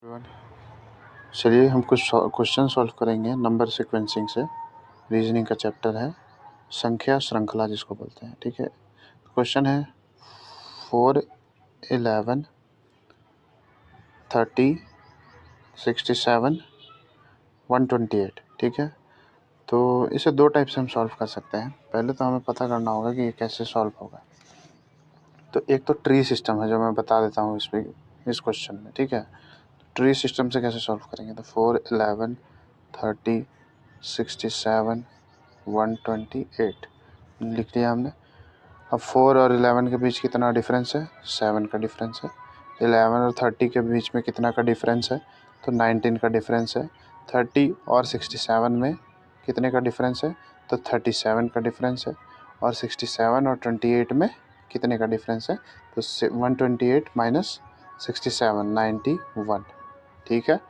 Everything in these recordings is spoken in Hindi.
चलिए हम कुछ क्वेश्चन सॉल्व करेंगे नंबर सीक्वेंसिंग से। रीजनिंग का चैप्टर है, संख्या श्रृंखला जिसको बोलते हैं। ठीक है, क्वेश्चन है 4, 11, 30, 67, 128। ठीक है, तो इसे दो टाइप से हम सॉल्व कर सकते हैं। पहले तो हमें पता करना होगा कि ये कैसे सॉल्व होगा। तो एक तो ट्री सिस्टम है जो मैं बता देता हूँ इस क्वेश्चन में। ठीक है, ट्री सिस्टम से कैसे सॉल्व करेंगे। तो 4, 11, 30, 67, 128 लिख लिया हमने। अब 4 और 11 के बीच कितना डिफरेंस है, 7 का डिफरेंस है। 11 और 30 के बीच में कितना का डिफरेंस है, तो 19 का डिफरेंस है। 30 और 67 में कितने का डिफरेंस है, तो 37 का डिफरेंस है। और 67 और 28 में कितने का डिफरेंस है, तो 128 माइनस 67, 91। ठीक है,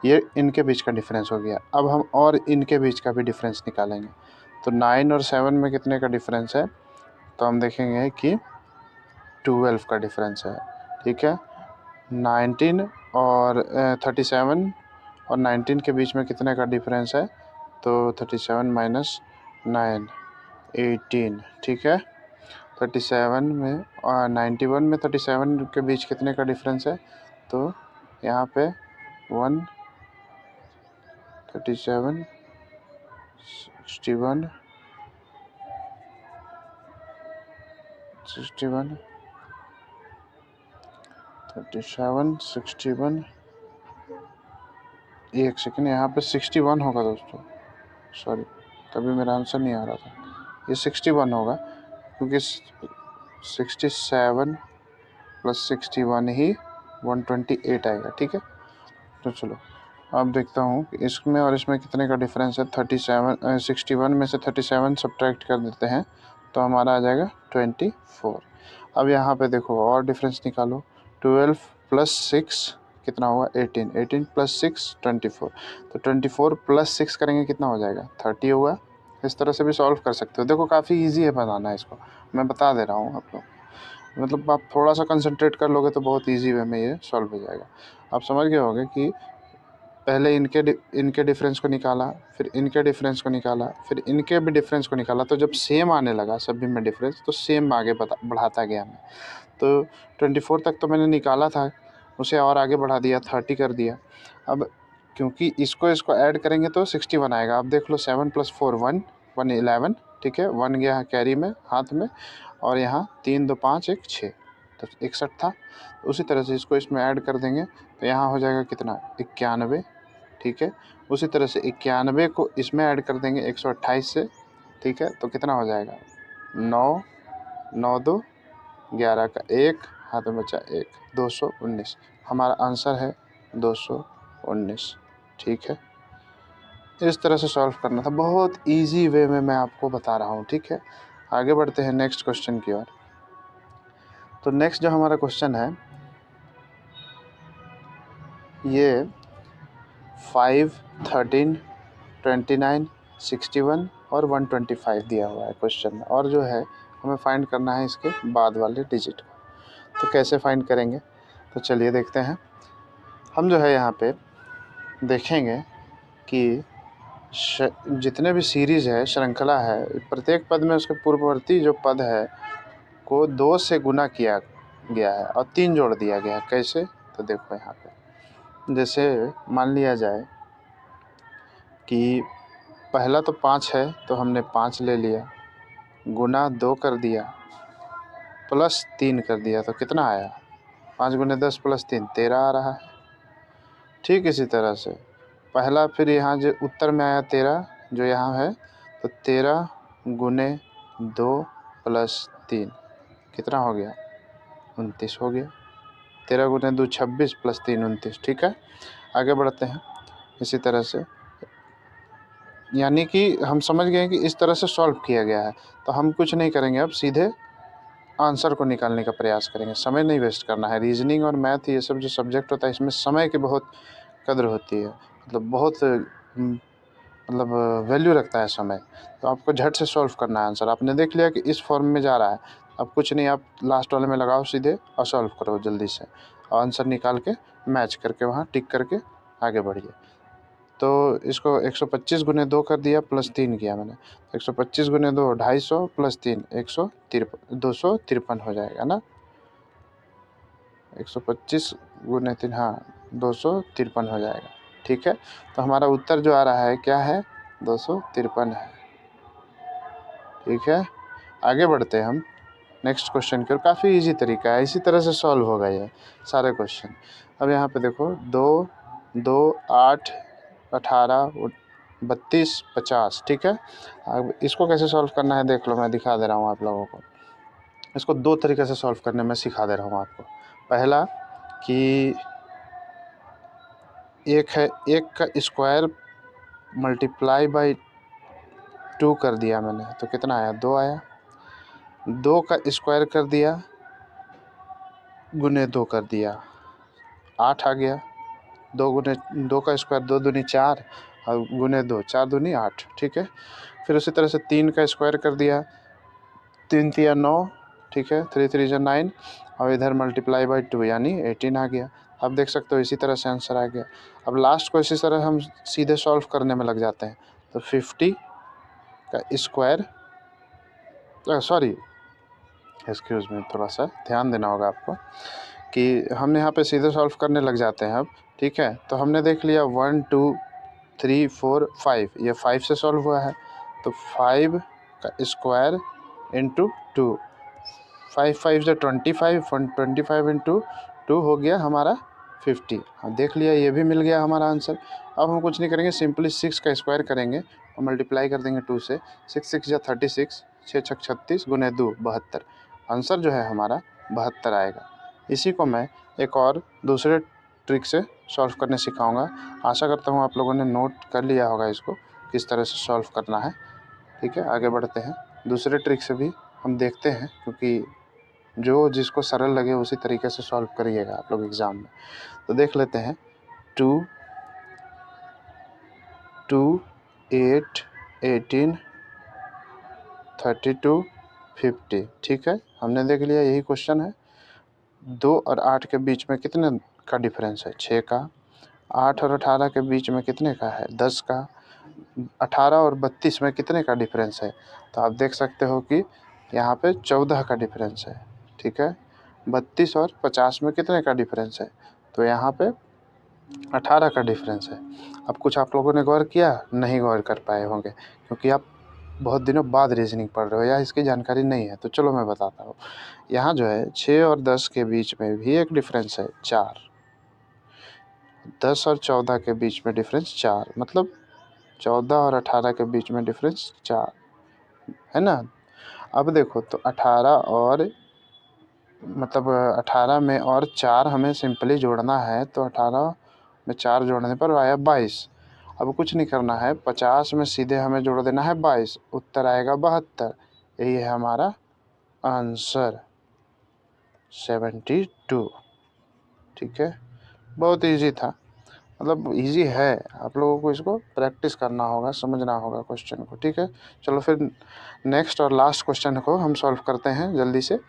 ये इनके बीच का डिफरेंस हो गया। अब हम और इनके बीच का भी डिफरेंस निकालेंगे। तो 9 और 7 में कितने का डिफरेंस है, तो हम देखेंगे कि 12 का डिफरेंस है। ठीक है, 19 और 37 और 19 के बीच में कितने का डिफरेंस है, तो 37 माइनस 9, 18। ठीक है, 37 में और 91 में 37 के बीच कितने का डिफरेंस है, तो यहाँ पे 1, 37, 61, 37, 61, एक सेकेंड, यहाँ पे 61 होगा दोस्तों। सॉरी, तभी मेरा आंसर नहीं आ रहा था। ये 61 होगा क्योंकि 67 प्लस 61 ही 128 आएगा। ठीक है, तो चलो अब देखता हूँ कि इसमें और इसमें कितने का डिफरेंस है। 61 में से 37 सब्ट्रैक्ट कर देते हैं तो हमारा आ जाएगा 24। अब यहाँ पे देखो और डिफरेंस निकालो। 12 प्लस 6 कितना होगा, 18। 18 प्लस 6 24। तो 24 प्लस 6 करेंगे कितना हो जाएगा, 30 होगा। इस तरह से भी सॉल्व कर सकते हो। देखो काफ़ी इजी है बनाना, इसको मैं बता दे रहा हूँ आप लोग, मतलब आप थोड़ा सा कंसंट्रेट कर लोगे तो बहुत इजी वे में ये सॉल्व हो जाएगा। आप समझ गए होंगे कि पहले इनके डिफरेंस को निकाला, फिर इनके डिफरेंस को निकाला, फिर इनके भी डिफरेंस को निकाला। तो जब सेम आने लगा सभी में डिफरेंस, तो सेम आगे बढ़ाता गया मैं। तो 24 तक तो मैंने निकाला था, उसे और आगे बढ़ा दिया, 30 कर दिया। अब क्योंकि इसको ऐड करेंगे तो 61 आएगा। अब देख लो 7 + 4 1 11। ठीक है, 1 गया कैरी में, हाथ में, और यहाँ 3 2 5 1 6, तो 61 था। उसी तरह से इसको इसमें ऐड कर देंगे तो यहाँ हो जाएगा कितना, 91। ठीक है, उसी तरह से 91 को इसमें ऐड कर देंगे 128 से। ठीक है, तो कितना हो जाएगा, 9, 9 2 11 का 1, हाथ में बचा 1, 219। हमारा आंसर है 219। ठीक है, इस तरह से सॉल्व करना था, बहुत इजी वे में मैं आपको बता रहा हूँ। ठीक है, आगे बढ़ते हैं नेक्स्ट क्वेश्चन की ओर। तो नेक्स्ट जो हमारा क्वेश्चन है, ये 5, 13, 29, 61 और 125 दिया हुआ है क्वेश्चन में, और जो है हमें फाइंड करना है इसके बाद वाले डिजिट को। तो कैसे फाइंड करेंगे, तो चलिए देखते हैं। हम जो है यहाँ पे देखेंगे कि जितने भी सीरीज़ है, श्रृंखला है, प्रत्येक पद में उसके पूर्ववर्ती जो पद है को 2 से गुना किया गया है और 3 जोड़ दिया गया है। कैसे, तो देखो यहाँ पे जैसे मान लिया जाए कि पहला तो 5 है, तो हमने 5 ले लिया, गुना 2 कर दिया, प्लस 3 कर दिया, तो कितना आया, 5 गुने 10 प्लस 3 13 आ रहा है। ठीक इसी तरह से पहला, फिर यहाँ जो उत्तर में आया 13 जो यहाँ है, तो 13 गुने 2 प्लस 3 कितना हो गया, 29 हो गया। 13 गुने 2 26 प्लस 3 29। ठीक है, आगे बढ़ते हैं इसी तरह से, यानी कि हम समझ गए कि इस तरह से सॉल्व किया गया है। तो हम कुछ नहीं करेंगे, अब सीधे आंसर को निकालने का प्रयास करेंगे। समय नहीं वेस्ट करना है। रीजनिंग और मैथ ये सब जो सब्जेक्ट होता है, इसमें समय की बहुत कद्र होती है, मतलब बहुत मतलब वैल्यू रखता है समय। तो आपको झट से सॉल्व करना है आंसर। आपने देख लिया कि इस फॉर्म में जा रहा है, अब कुछ नहीं, आप लास्ट वाले में लगाओ सीधे और सॉल्व करो जल्दी से। आंसर निकाल के मैच करके वहाँ टिक करके आगे बढ़िए। तो इसको 125 गुने 2 कर दिया प्लस 3 किया मैंने, 125 गुने 2 250 प्लस 3 153 253 हो जाएगा ना, 125 गुने 3 हाँ 253 हो जाएगा। ठीक है, तो हमारा उत्तर जो आ रहा है क्या है, 253 है। ठीक है, आगे बढ़ते हैं हम नेक्स्ट क्वेश्चन की ओर। काफ़ी इजी तरीका है, इसी तरह से सॉल्व होगा ये सारे क्वेश्चन। अब यहाँ पे देखो 2 2 8 18 32 50। ठीक है, अब इसको कैसे सॉल्व करना है देख लो, मैं दिखा दे रहा हूँ आप लोगों को। इसको दो तरीके से सॉल्व करने में सिखा दे रहा हूँ आपको। पहला कि एक है, एक का स्क्वायर मल्टीप्लाई बाई 2 कर दिया मैंने तो कितना आया, 2 आया। 2 का स्क्वायर कर दिया गुने 2 कर दिया, 8 आ गया। 2 गुने 2 का स्क्वायर 2 दूनी 4 और गुने 2 4 दूनी 8। ठीक है, फिर उसी तरह से 3 का स्क्वायर कर दिया, 3 तिया 9। ठीक है, 3 3 जा 9 और इधर मल्टीप्लाई बाई 2 यानी 18 आ गया। अब देख सकते हो इसी तरह से आंसर आ गया। अब लास्ट को इसी तरह हम सीधे सॉल्व करने में लग जाते हैं। तो 50 का स्क्वायर, सॉरी एक्सक्यूज़ मी, थोड़ा सा ध्यान देना होगा आपको कि हम यहाँ पे सीधे सॉल्व करने लग जाते हैं अब। ठीक है, तो हमने देख लिया 1 2 3 4 5, ये 5 से सॉल्व हुआ है। तो 5 का स्क्वायर इंटू 2, 5 5 जो 25, 25 इंटू 2 हो गया हमारा 50। हम देख लिया ये भी मिल गया हमारा आंसर। अब हम कुछ नहीं करेंगे, सिंपली 6 का स्क्वायर करेंगे और मल्टीप्लाई कर देंगे 2 से। 6 6 या 36, 6 6 36 गुने 2 72। आंसर जो है हमारा 72 आएगा। इसी को मैं एक और दूसरे ट्रिक से सॉल्व करने सिखाऊंगा। आशा करता हूँ आप लोगों ने नोट कर लिया होगा इसको किस तरह से सॉल्व करना है। ठीक है, आगे बढ़ते हैं, दूसरे ट्रिक से भी हम देखते हैं, क्योंकि जो जिसको सरल लगे उसी तरीके से सॉल्व करिएगा आप लोग एग्ज़ाम में। तो देख लेते हैं 2 2 8 18 32 50। ठीक है, हमने देख लिया यही क्वेश्चन है। 2 और 8 के बीच में कितने का डिफरेंस है, 6 का। 8 और 18 के बीच में कितने का है, 10 का। 18 और 32 में कितने का डिफरेंस है, तो आप देख सकते हो कि यहाँ पे 14 का डिफरेंस है। ठीक है, 32 और 50 में कितने का डिफरेंस है, तो यहाँ पे 18 का डिफरेंस है। अब कुछ आप लोगों ने गौर किया, नहीं गौर कर पाए होंगे क्योंकि आप बहुत दिनों बाद रीजनिंग पढ़ रहे हो या इसकी जानकारी नहीं है। तो चलो मैं बताता हूँ, यहाँ जो है 6 और 10 के बीच में भी एक डिफरेंस है 4, 10 और 14 के बीच में डिफरेंस 4, मतलब 14 और 18 के बीच में डिफरेंस 4 है ना। अब देखो तो 18 और मतलब 18 में और 4 हमें सिंपली जोड़ना है, तो 18 में 4 जोड़ने पर आया 22। अब कुछ नहीं करना है, 50 में सीधे हमें जोड़ देना है 22, उत्तर आएगा 72। यही है हमारा आंसर 72। ठीक है, बहुत इजी था, मतलब इजी है, आप लोगों को इसको प्रैक्टिस करना होगा, समझना होगा क्वेश्चन को। ठीक है, चलो फिर नेक्स्ट और लास्ट क्वेश्चन को हम सॉल्व करते हैं जल्दी से।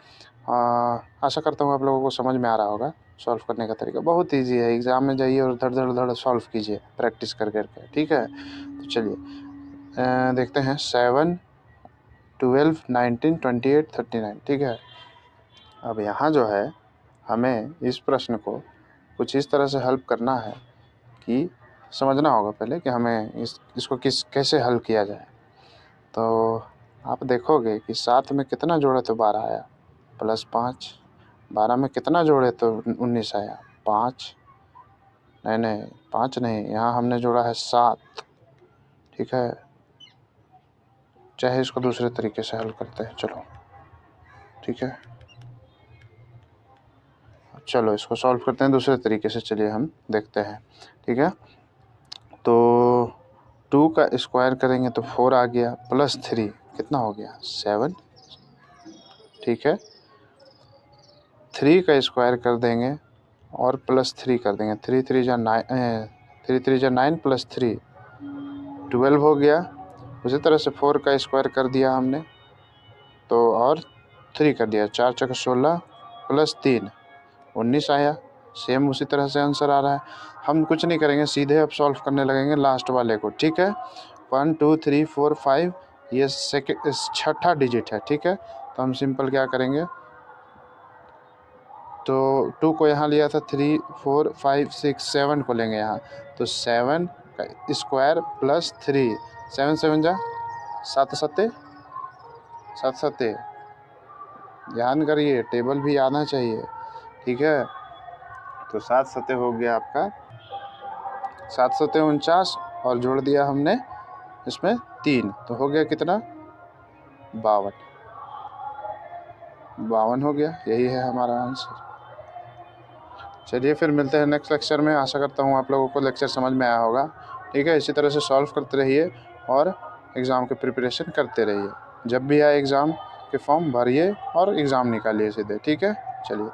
आशा करता हूँ आप लोगों को समझ में आ रहा होगा सॉल्व करने का तरीका। बहुत इजी है, एग्ज़ाम में जाइए और धड़ धड़ धड़ सॉल्व कीजिए प्रैक्टिस कर करके। ठीक है, तो चलिए देखते हैं 7 12 19 28 39। ठीक है, अब यहाँ जो है हमें इस प्रश्न को कुछ इस तरह से हल करना है कि समझना होगा पहले कि हमें इसको कैसे हल किया जाए। तो आप देखोगे कि 7 में कितना जोड़े तो 12 आया, प्लस 5। 12 में कितना जोड़े तो 19 आया, 5 नहीं 5 नहीं, यहाँ हमने जोड़ा है 7। ठीक है, चाहे इसको दूसरे तरीके से हल करते हैं, चलो। ठीक है, चलो इसको सॉल्व करते हैं दूसरे तरीके से, चलिए हम देखते हैं। ठीक है, तो 2 का स्क्वायर करेंगे तो 4 आ गया, प्लस 3 कितना हो गया, 7। ठीक है, 3 का स्क्वायर कर देंगे और प्लस 3 कर देंगे, 3 3 जा 9, 3 3 जा 9 प्लस 3 12 हो गया। उसी तरह से 4 का स्क्वायर कर दिया हमने तो और 3 कर दिया, 4 4 16 प्लस 3 19 आया। सेम उसी तरह से आंसर आ रहा है। हम कुछ नहीं करेंगे, सीधे अब सॉल्व करने लगेंगे लास्ट वाले को, ठीक है। 1 2 3 4 5 ये सेकेंड छठा डिजिट है, ठीक है। तो हम सिंपल क्या करेंगे, तो 2 को यहाँ लिया था, 3 4 5 6 7 को लेंगे यहाँ, तो 7 का स्क्वायर प्लस 3, 7 7 जा 7 सत्ते 7 सत्ते, ध्यान करिए टेबल भी आना चाहिए, ठीक है। तो 7 सत्ते हो गया आपका 7 सत्ते 49 और जोड़ दिया हमने इसमें 3, तो हो गया कितना 52, 52 हो गया, यही है हमारा आंसर। चलिए फिर मिलते हैं नेक्स्ट लेक्चर में। आशा करता हूँ आप लोगों को लेक्चर समझ में आया होगा, ठीक है। इसी तरह से सॉल्व करते रहिए और एग्ज़ाम की प्रिपरेशन करते रहिए। जब भी आए एग्ज़ाम के फॉर्म भरिए और एग्ज़ाम निकालिए सीधे, ठीक है। चलिए।